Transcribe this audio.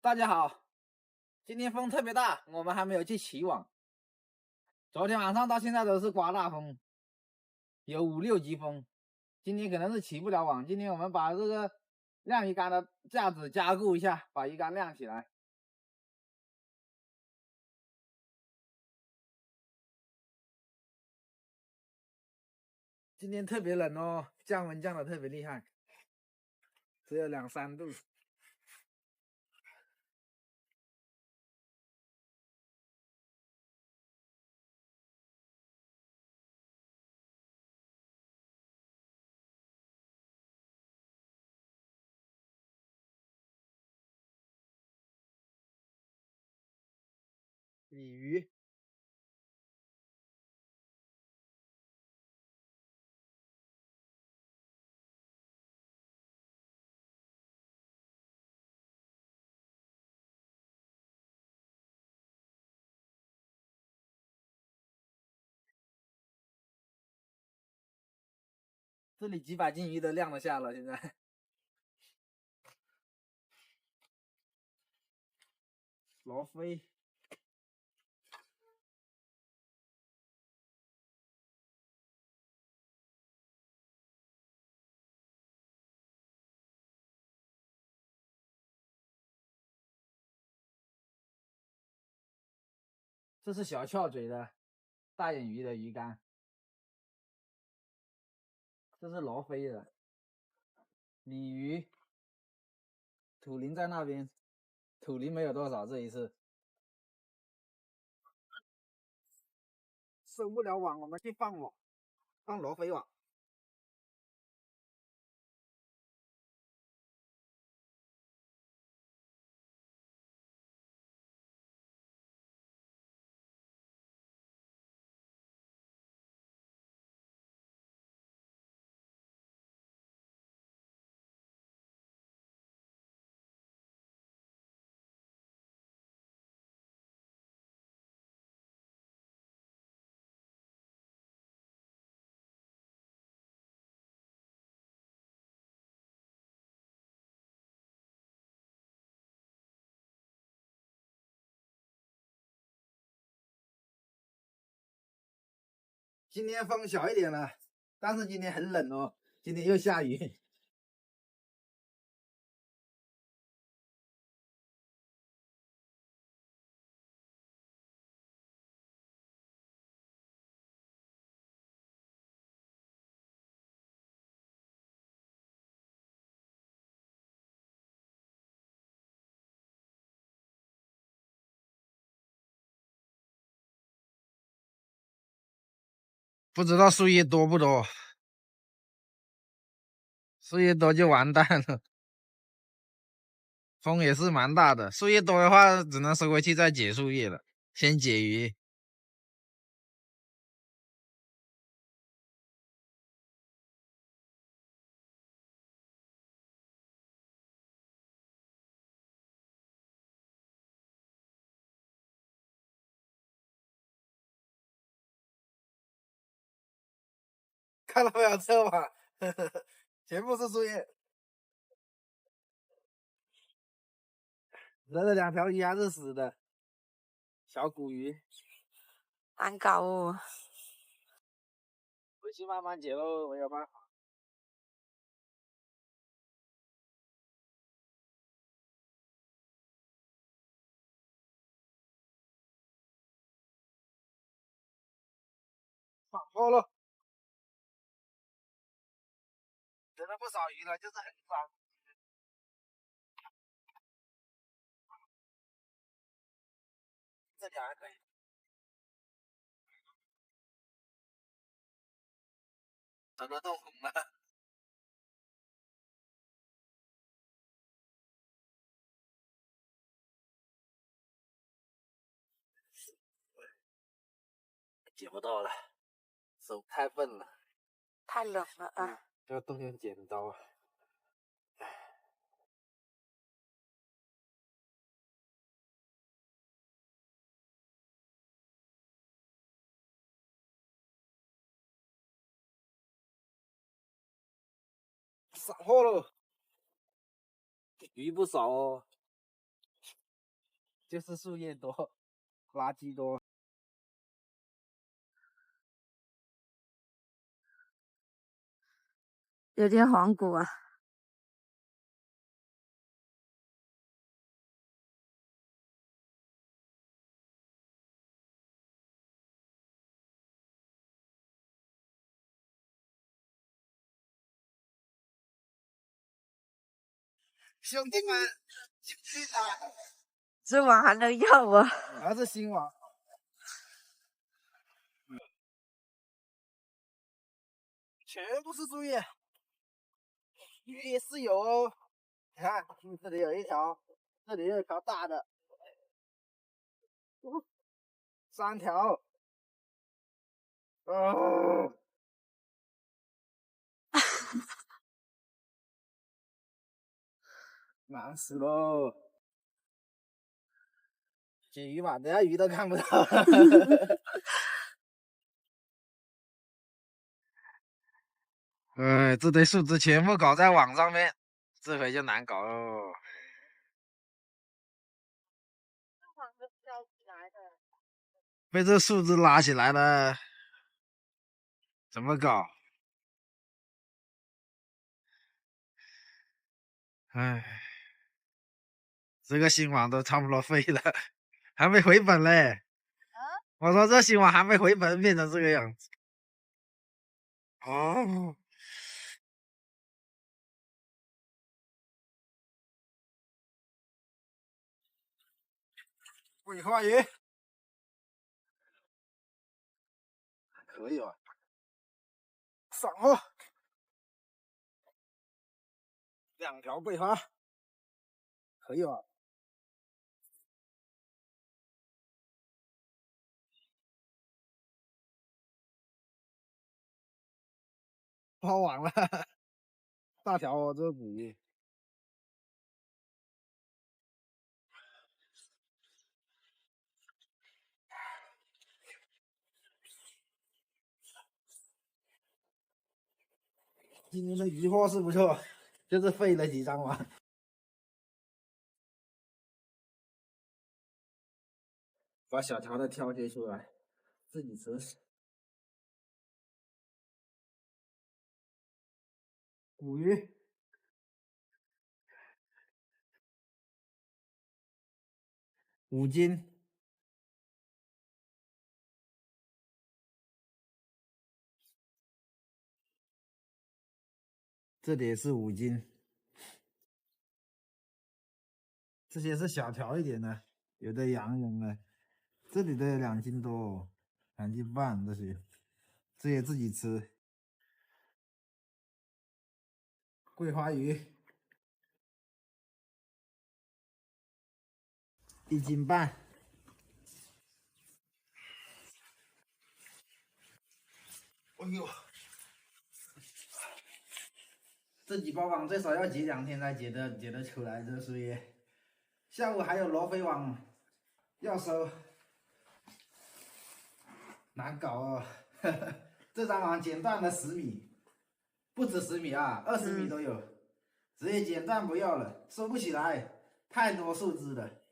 大家好，今天风特别大，我们还没有去起网。昨天晚上到现在都是刮大风，有5、6级风。今天可能是起不了网。今天我们把这个晾鱼竿的架子加固一下，把鱼竿晾起来。今天特别冷哦，降温降的特别厉害，只有2、3度。鲤鱼，这里几把金鱼都晾得下了，现在。罗非。这是小翘嘴的大眼鱼的鱼竿，这是罗非的。鲤鱼，土鳞在那边，土鳞没有多少这一次。收不了网，我们去放网，放罗非网。今天风小一点了，但是今天很冷哦，今天又下雨。不知道树叶多不多，树叶多就完蛋了。风也是蛮大的，树叶多的话只能收回去再解树叶了，先解鱼。看到没有，这网全部是树叶。这2条鱼还是死的，小骨鱼。难搞哦。回去慢慢解喽，没有办法。上钩了，得了不少鱼了，就是很脏。这里还可以。整个都红了。解不到了，手太笨了，太冷了啊！要动用剪刀啊。散货喽，鱼不少哦。就是树叶多，垃圾多。有点黄骨啊。兄弟们，这网还能要啊？还是新网。全部是树叶，鱼也是有哦。你看，这里有一条，这里有一条大的，3条。忙死喽！捡鱼吧，等下鱼都看不到。这堆树枝全部搞在网上面，这回就难搞喽。被这树枝拉起来了，怎么搞？唉，这个新网都差不多废了，还没回本嘞。我说这新网还没回本，变成这个样子。哦。桂花鱼，可以吧？上货，2条桂花，可以吧？抛网了，大条哦，这个捕鱼。今天的渔获是不错，就是废了几张网。把小条的挑些出来，自己吃。捕鱼5斤，这里也是5斤。这些是小条一点的，有的洋人了。这里的2斤多，2斤半这些，这些自己吃。桂花鱼1斤半。哎呦，这几包网最少要结2天才结得出来，这树叶。下午还有罗非网要收，难搞哦。这张网剪断了10米，不止10米啊，20米都有，直接剪断不要了，收不起来，太多树枝了。